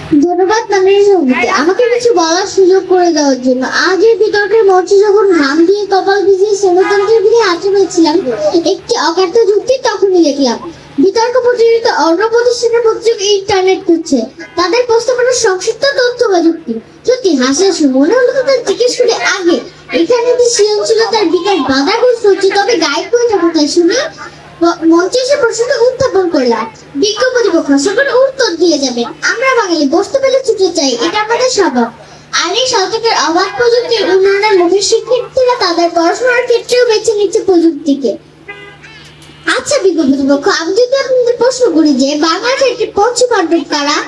ধন্যবাদ নামের সঙ্গীতে আমাকে কিছু বলার সুযোগ করে দেওয়ার জন্য। আজ এই বিতর্কের মঞ্চে যখন ঘাম দিয়ে কপাল ভিজিয়ে সেনতন্ত্রের দিকে হাঁটে পেয়েছিলাম, একটি অকার্য যুক্তি তখনই দেখলাম। বিতর্ক প্রতিযোগিতা অন্য প্রতিষ্ঠানের প্রতিযোগী ইন্টারনেট করছে, তাদের প্রস্তাবনা সংক্ষিপ্ত তথ্য বা যুক্তি। সত্যি হাসি হাসি মনে হলো তাদের জিজ্ঞেস করে আগে এখানে যে সৃজনশীলতার বিকাশ বাধাগ্রস্ত হচ্ছে, তবে গাইড বইটা কোথায় শুনে মঞ্চে এসে প্রশ্নটা উত্থাপন করলাম। বিজ্ঞ প্রতিপক্ষ সকলে উত্তর দিয়ে যাবেন। আমরা বাঙালি বসতে পেলে ছুটে চাই, এটা আমাদের স্বভাব। আর এই শতকের অবাধ প্রযুক্তির উন্নয়নের মুখে শিক্ষার্থীরা তাদের পড়াশোনার ক্ষেত্রেও বেছে নিচ্ছে প্রযুক্তিকে। আচ্ছা বিজ্ঞ প্রতিপক্ষ, আমি যদি আপনাদের প্রশ্ন করি যে বাংলাদেশের একটি পশ্চিম পাঠক কারা,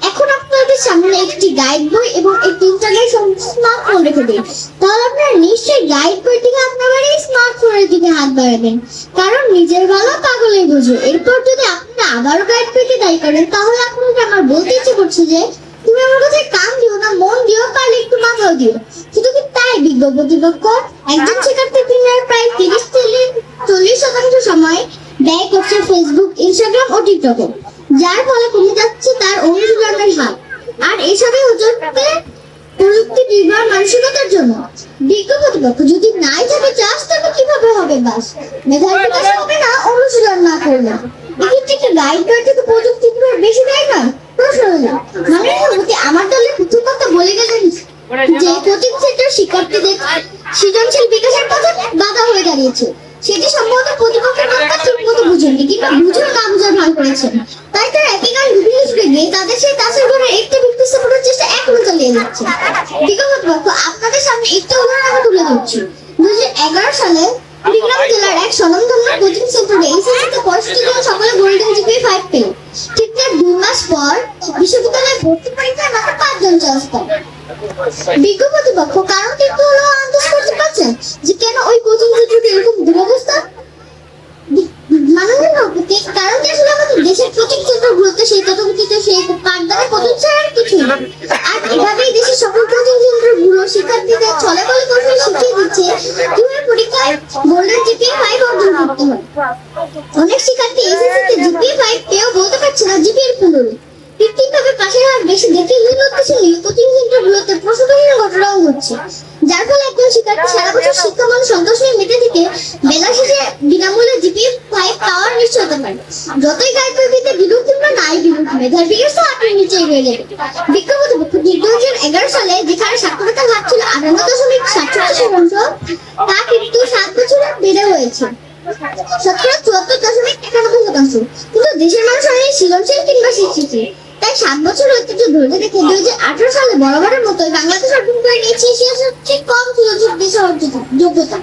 এখন আপনাদের সামনে একটি গাইড বই এবং একটি ইন্টারনেট স্মার্টফোন রেখে দিন, তাহলে আপনারা নিশ্চয়ই গাইড বই থেকে আপনারা এই স্মার্টফোনের দিকে হাত বাড়াবেন, কারণ নিজের ভালো পাগলের বোঝো। এরপর যদি আপনারা আবারও গাইড বইকে দায়ী করেন, তাহলে আপনাদের আমার বলতে ইচ্ছে করছে যে তুমি আমার কাছে কান দিও না, মন দিও, পারলে একটু মাথাও দিও। শুধু কি তাই বিজ্ঞ প্রতিপক্ষ? একজন শিক্ষার্থী দিনের প্রায় 30-40% সময় ব্যয় করছে ফেসবুক, ইনস্টাগ্রাম ও টিকটকে, যার ফলে কমে যাচ্ছে তার অনুশীলনের হার। আর এসবই হচ্ছে প্রযুক্তি নির্ভর মানসিকতার জন্য। বিজ্ঞ প্রতিপক্ষ, যদি নাই থাকে চাষ, তবে কিভাবে হবে বাস? মেধার বিকাশ হবে না অনুশীলন না করলে। এক্ষেত্রে একটি গাইড বই থেকে প্রযুক্তি নির্ভর বেশি দেয় নয়? প্রশ্ন হলো মানে আমার দলের প্রথম কথা বলে গেলেন যে কোচিং সেন্টার শিক্ষার্থীদের সৃজনশীল বিকাশের পথে বাধা হয়ে দাঁড়িয়েছে। সেটি সম্ভবত প্রতিপক্ষের কথা ঠিক মতো বুঝেননি, কিংবা বুঝেও না বুঝার ভান করেছেন। তাই তারা একই গান বিভিন্ন সুরে গিয়ে তাদের সেই তাসের ঘরে একটি ব্যক্তি স্থাপনের চেষ্টা এখনো চালিয়ে যাচ্ছে। বিজ্ঞ প্রতিপক্ষ, আপনাদের সামনে একটি উদাহরণ আমি তুলে ধরছি। 2011 সালে কুড়িগ্রাম জেলার এক স্বনামধন্য কোচিং সেন্টারে এইচএসসিতে 65 জন সকলে গোল্ডেন জিপিএ 5 পেল। ঠিক তার 2 মাস পর বিশ্ববিদ্যালয়ে ভর্তি পরীক্ষায় মাত্র 5 জন চান্স পায়। বিজ্ঞ প্রতিপক্ষ, কারণ কিন্তু হলো আন্দাজ করতে পারছেন যে কেন ওই কোচিং সেন্টারে এরকম দুরবস্থা? মাননীয় সভাপতি, কারণ কি আসলে আমাদের দেশের কোচিং সেন্টার গুলোতে সেই তথাকথিত সেই পাঠদানের পদ্ধতি ছাড়া আর কিছুই না। আর এভাবেই দেশের সকল কোচিং সেন্টার গুলো শিক্ষার্থীদের ছলে বলে কৌশল শিখিয়ে দিচ্ছে কিভাবে পরীক্ষায় গোল্ডেন জিপিএ 5 অর্জন করতে হয়। অনেক শিক্ষার্থী এইচএসসিতে জিপিএ 5 পেয়েও বলতে পারছে না জিপিএর পুনরু। কৃত্রিমভাবে পাশের হার বেশি দেখে কোচিং সেন্টার গুলোতে প্রসূতিহীন ঘটনাও ঘটছে, যার ফলে একজন শিক্ষার্থী সারা বছর শিক্ষামান সন্তোষ নিয়ে মেতে থেকে বেলা শেষে বিনামূল্যে জিপিএ 5 পাওয়ার নিশ্চয়তা পায়। যতই গাইড বইতে বিরূপ কিংবা নাই বিরূপ, মেধার বিকাশ তো হাতের নিচেই রয়ে যাবে। বিজ্ঞ প্রতিপক্ষ, 2011 সালে যেখানে সাক্ষরতার হার ছিল 58.47%, তা কিন্তু 7 বছরে বেড়ে হয়েছে 74.91%। কিন্তু দেশের মানুষ অনেক সৃজনশীল কিংবা শিক্ষিত, তাই 7 বছর ঐতিহ্য ধরে রেখে 2018 সালে বরাবরের মতোই বাংলাদেশ অর্জন করে নিয়েছে এশিয়ার সবচেয়ে কম সৃজনশীল দেশের যোগ্যতা।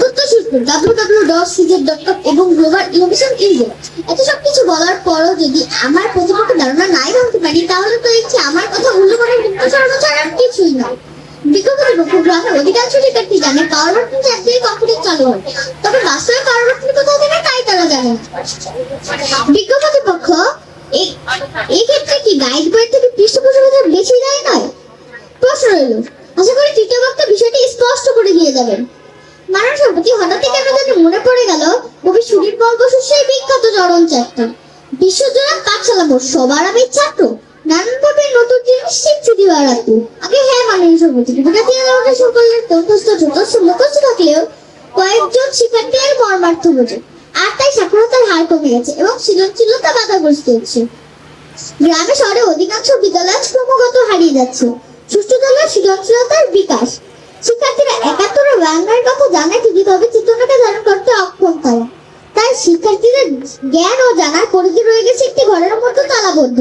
তথ্য সূত্র www.cz.com এবং গ্লোবাল ইনোভেশন ইনডেক্স। এত সবকিছু বলার পরও যদি আমার প্রতিপক্ষের ধারণা নাই ভাবতে পারি, তাহলে তো দেখছি আমার কথা মূল্যবানের মুক্ত সরানো ছাড়া কিছুই নয়। বিজ্ঞ প্রতিপক্ষ, গ্রামের অধিকাংশ শিক্ষার্থী জানে পাওয়ার বাটন একদিকে কম্পিউটার চালু হয়, তবে বাস্তবে পাওয়ার বাটন কোথায় থাকে তাই তারা জানে না। বিজ্ঞ প্রতিপক্ষ, এই ক্ষেত্রে কি গাইড বই থেকে পৃষ্ঠপোষকতা বেশি দেয় নয়? প্রশ্ন রইল। আশা করি তৃতীয় বক্তা বিষয়টি স্পষ্ট করে দিয়ে যাবেন। মাননীয় সভাপতি, হঠাৎই কেন জানি মনে পড়ে গেল কবি সুধীরলাল বসুর সেই বিখ্যাত চরণ চারটা, বিশ্বজোড়া পাঠশালা বোর্ড সবার আমি ছাত্র, নানানভাবে নতুন জিনিস শিখছি দিবার আগে। হ্যাঁ মাননীয় সভাপতি, সকলের মুখস্থ থাকলেও কয়েকজন শিক্ষার্থীর মর্মার্থ বোঝে, আর তাই সাক্ষরতার হার কমে গেছে এবং সৃজনশীলতা বাধাগ্রস্ত হচ্ছে। গ্রামে শহরে অধিকাংশ বিদ্যালয় ক্রমাগত হারিয়ে যাচ্ছে। সুষ্ঠু হলো সৃজনশীলতার বিকাশ। শিক্ষার্থীরা 71 বাংলার কথা জানে ঠিকই, তবে চেতনাকে ধারণ করতে অক্ষম তারা। তাই শিক্ষার্থীদের জ্ঞান ও জানার পরিধি রয়ে গেছে একটি ঘরের মতো তালাবদ্ধ।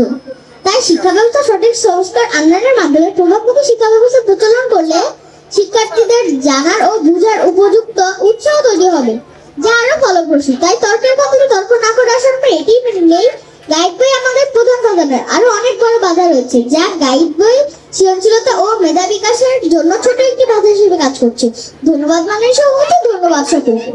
তাই শিক্ষা ব্যবস্থা সঠিক সংস্কার আন্দোলনের মাধ্যমে প্রভাবমুখী শিক্ষা ব্যবস্থা প্রচলন করলে শিক্ষার্থীদের জানার ও বুঝার উপযুক্ত উৎসাহ তৈরি হবে, যা আরো ফলপ্রসূ। তাই তর্কের ক্ষেত্রে তর্ক না করে আসার পর এটি মেনে নেই গাইড বই আমাদের প্রধান বাধা। আরো অনেক বড় বাধা রয়েছে, যা গাইড বই সৃজনশীলতা ও মেধা বিকাশের জন্য ছোট একটি বাধা হিসেবে কাজ করছে। ধন্যবাদ মাননীয় সভাপতি, ধন্যবাদ সকলকে।